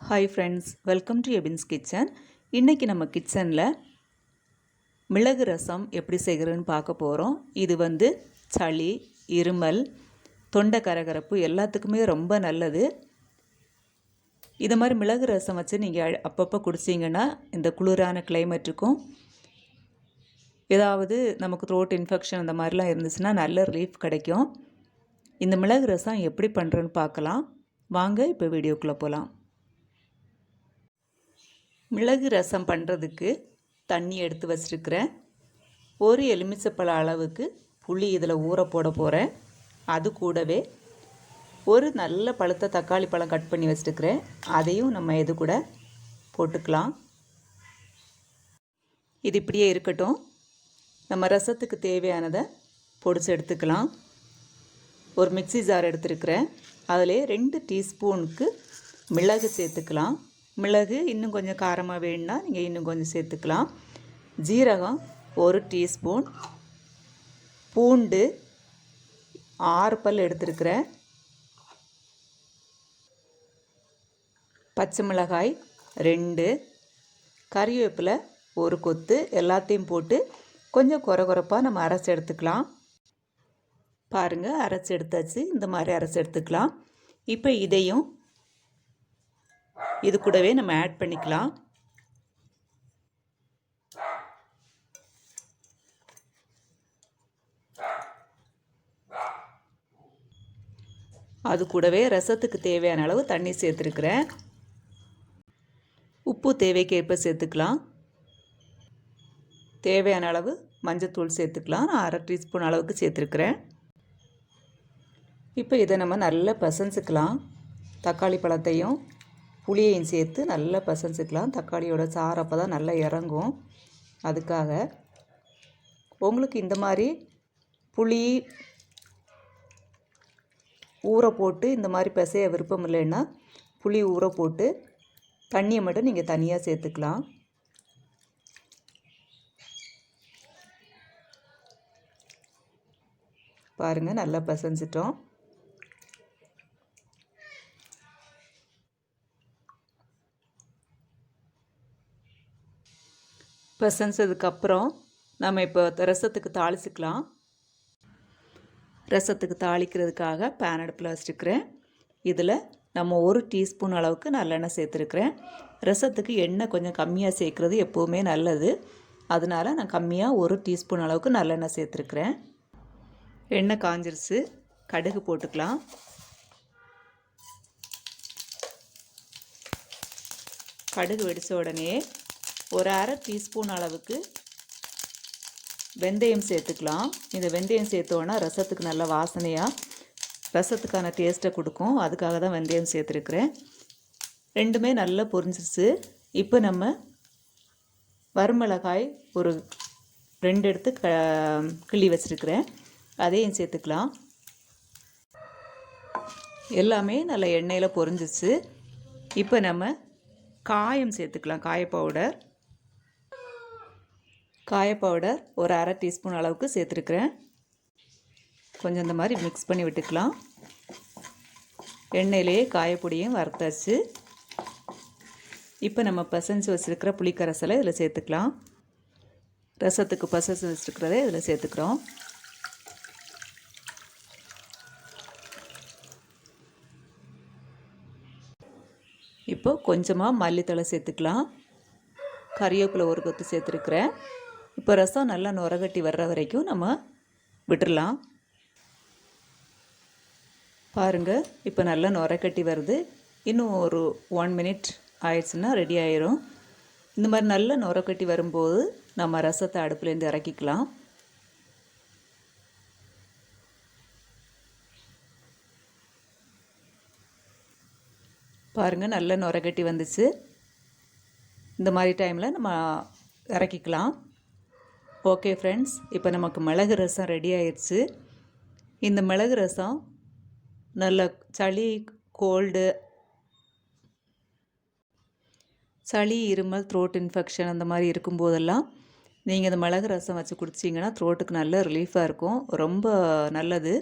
Hi friends, welcome to EBINS kitchen. இன்றைக்கி நம்ம கிச்சனில் மிளகு ரசம் எப்படி செய்கிறதுன்னு பார்க்க போகிறோம். இது சளி, இருமல், தொண்டை கரகரப்பு எல்லாத்துக்குமே ரொம்ப நல்லது. இது மாதிரி மிளகு ரசம் வச்சு நீங்கள் அப்பப்போ குடிச்சிங்கன்னா இந்த குளிரான கிளைமேட்டுக்கும் ஏதாவது நமக்கு த்ரோட் இன்ஃபெக்ஷன் அந்த மாதிரிலாம் இருந்துச்சுன்னா நல்ல ரிலீஃப் கிடைக்கும். இந்த மிளகு ரசம் எப்படி பண்ணுறேன்னு பார்க்கலாம். வாங்க இப்போ வீடியோக்குள்ளே போகலாம். மிளகு ரசம் பண்ணுறதுக்கு தண்ணி எடுத்து வச்சுருக்கிறேன். ஒரு எலுமிச்சப்பழ அளவுக்கு புளி இதில் ஊற போட போகிறேன். அது கூடவே ஒரு நல்ல பழுத்த தக்காளி பழம் கட் பண்ணி வச்சுருக்கிறேன். அதையும் நம்ம இது கூட போட்டுக்கலாம். இது இப்படியே இருக்கட்டும். நம்ம ரசத்துக்கு தேவையானதை பொடிச்சு எடுத்துக்கலாம். ஒரு மிக்ஸி ஜார் எடுத்துருக்கிறேன். அதிலே 2 டீஸ்பூனுக்கு மிளகு சேர்த்துக்கலாம். மிளகு இன்னும் கொஞ்சம் காரமாக வேணும்னா நீங்கள் இன்னும் கொஞ்சம் சேர்த்துக்கலாம். ஜீரகம் 1 டீஸ்பூன், பூண்டு 6 பல் எடுத்துருக்கிறேன், பச்சை மிளகாய் 2, கறிவேப்பிலை 1 கொத்து, எல்லாத்தையும் போட்டு கொஞ்சம் குறகுறப்பாக நம்ம அரைச்சி எடுத்துக்கலாம். பாருங்கள், அரைச்சி எடுத்தாச்சு. இந்த மாதிரி அரைச்சி எடுத்துக்கலாம். இப்போ இதையும் இது கூடவே நம்ம ஆட் பண்ணிக்கலாம். அது கூடவே ரசத்துக்கு தேவையான அளவு தண்ணி சேர்த்துருக்கிறேன். உப்பு தேவைக்கேற்ப சேர்த்துக்கலாம். தேவையான அளவு மஞ்சத்தூள் சேர்த்துக்கலாம். நான் 1/2 டீஸ்பூன் அளவுக்கு சேர்த்துருக்கிறேன். இப்போ இதை நம்ம நல்லா பிசைஞ்சுக்கலாம். தக்காளி பழத்தையும் புளியையும் சேர்த்து நல்லா பிசைஞ்சுக்கலாம். தக்காளியோட சாறு அப்போ தான் நல்லா இறங்கும். அதுக்காக உங்களுக்கு இந்த மாதிரி புளி ஊற போட்டு இந்த மாதிரி பிசைய விருப்பம் இல்லைன்னா புளி ஊற போட்டு தண்ணியை மட்டும் நீங்கள் தனியாக சேர்த்துக்கலாம். பாருங்கள், நல்லா பிசைஞ்சிட்டோம். பிசைஞ்சதுக்கப்புறம் நம்ம இப்போ ரசத்துக்கு தாளிச்சுக்கலாம். ரசத்துக்கு தாளிக்கிறதுக்காக பேன் அடுப்பில் வச்சுருக்கிறேன். இதில் நம்ம 1 டீஸ்பூன் அளவுக்கு நல்லெண்ணெய் சேர்த்துருக்கிறேன். ரசத்துக்கு எண்ணெய் கொஞ்சம் கம்மியாக சேர்க்குறது எப்போவுமே நல்லது. அதனால் நான் கம்மியாக 1 டீஸ்பூன் அளவுக்கு நல்லெண்ணெய் சேர்த்துருக்கிறேன். எண்ணெய் காஞ்சிருச்சு. கடுகு போட்டுக்கலாம். கடுகு வெடித்த உடனே ஒரு 1/2 டீஸ்பூன் அளவுக்கு வெந்தயம் சேர்த்துக்கலாம். இந்த வெந்தயம் சேர்த்தோன்னா ரசத்துக்கு நல்ல வாசனையாக ரசத்துக்கான டேஸ்ட்டை கொடுக்கும். அதுக்காக தான் வெந்தயம் சேர்த்துருக்குறேன். ரெண்டுமே நல்லா பொரிஞ்சிச்சு. இப்போ நம்ம வரமிளகாய் ஒரு 2 எடுத்து கிள்ளி வச்சுருக்கிறேன். அதையும் சேர்த்துக்கலாம். எல்லாமே நல்ல எண்ணெயில் பொரிஞ்சிச்சு. இப்போ நம்ம காயம் சேர்த்துக்கலாம். காய பவுடர் ஒரு 1/2 டீஸ்பூன் அளவுக்கு சேர்த்துருக்குறேன். கொஞ்சம் இந்த மாதிரி மிக்ஸ் பண்ணி விட்டுக்கலாம். எண்ணெயிலேயே காயப்பொடியும் வறுத்தாச்சு. இப்போ நம்ம பசைஞ்சு வச்சுருக்கிற புளிக்கரைசலை இதில் சேர்த்துக்கலாம். ரசத்துக்கு பசைஞ்சு வச்சுருக்கிறத இதில் சேர்த்துக்கிறோம். இப்போ கொஞ்சமாக மல்லித்தழை சேர்த்துக்கலாம். கறிவேப்பிலை 1 கொத்து சேர்த்துருக்குறேன். இப்போ ரசம் நல்லா நுரகட்டி வர்ற வரைக்கும் நம்ம விட்டுடலாம். பாருங்கள், இப்போ நல்லா நுரக்கட்டி வருது. இன்னும் ஒரு 1 மினிட் ஆயிடுச்சுன்னா ரெடி ஆயிரும். இந்த மாதிரி நல்லா நுரக்கட்டி வரும்போது நம்ம ரசத்தை அடுப்புலேருந்து இறக்கிக்கலாம். பாருங்கள், நல்ல நுரக்கட்டி வந்துச்சு. இந்த மாதிரி டைமில் நம்ம இறக்கிக்கலாம். ஓகே ஃப்ரெண்ட்ஸ், இப்போ நமக்கு மிளகு ரசம் ரெடி ஆயிடுச்சு. இந்த மிளகு ரசம் நல்ல சளி, இருமல், த்ரோட் இன்ஃபெக்ஷன் அந்த மாதிரி இருக்கும்போதெல்லாம் நீங்கள் இந்த மிளகு ரசம் வச்சு குடிச்சிங்கன்னா த்ரோட்டுக்கு நல்ல ரிலீஃபாக இருக்கும். ரொம்ப நல்லது.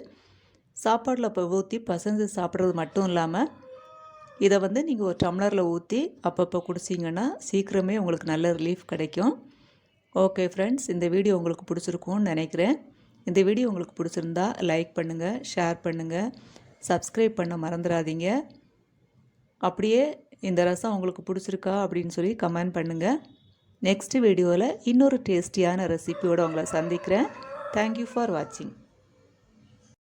சாப்பாட்டில் இப்போ ஊற்றி பசஞ்சு சாப்பிட்றது மட்டும் இல்லாமல் இதை வந்து நீங்கள் ஒரு டம்ளரில் ஊற்றி அப்பப்போ குடிச்சிங்கன்னா சீக்கிரமே உங்களுக்கு நல்ல ரிலீஃப் கிடைக்கும். ஓகே ஃப்ரெண்ட்ஸ், இந்த வீடியோ உங்களுக்கு பிடிச்சிருக்கும்னு நினைக்கிறேன். இந்த வீடியோ உங்களுக்கு பிடிச்சிருந்தா லைக் பண்ணுங்கள், ஷேர் பண்ணுங்கள், சப்ஸ்கிரைப் பண்ண மறந்துடாதீங்க. அப்படியே இந்த ரசம் உங்களுக்கு பிடிச்சிருக்கா அப்படின்னு சொல்லி கமெண்ட் பண்ணுங்கள். நெக்ஸ்ட் வீடியோவில் இன்னொரு டேஸ்டியான ரெசிபியோடு உங்களை சந்திக்கிறேன். தேங்க்யூ ஃபார் வாட்சிங்.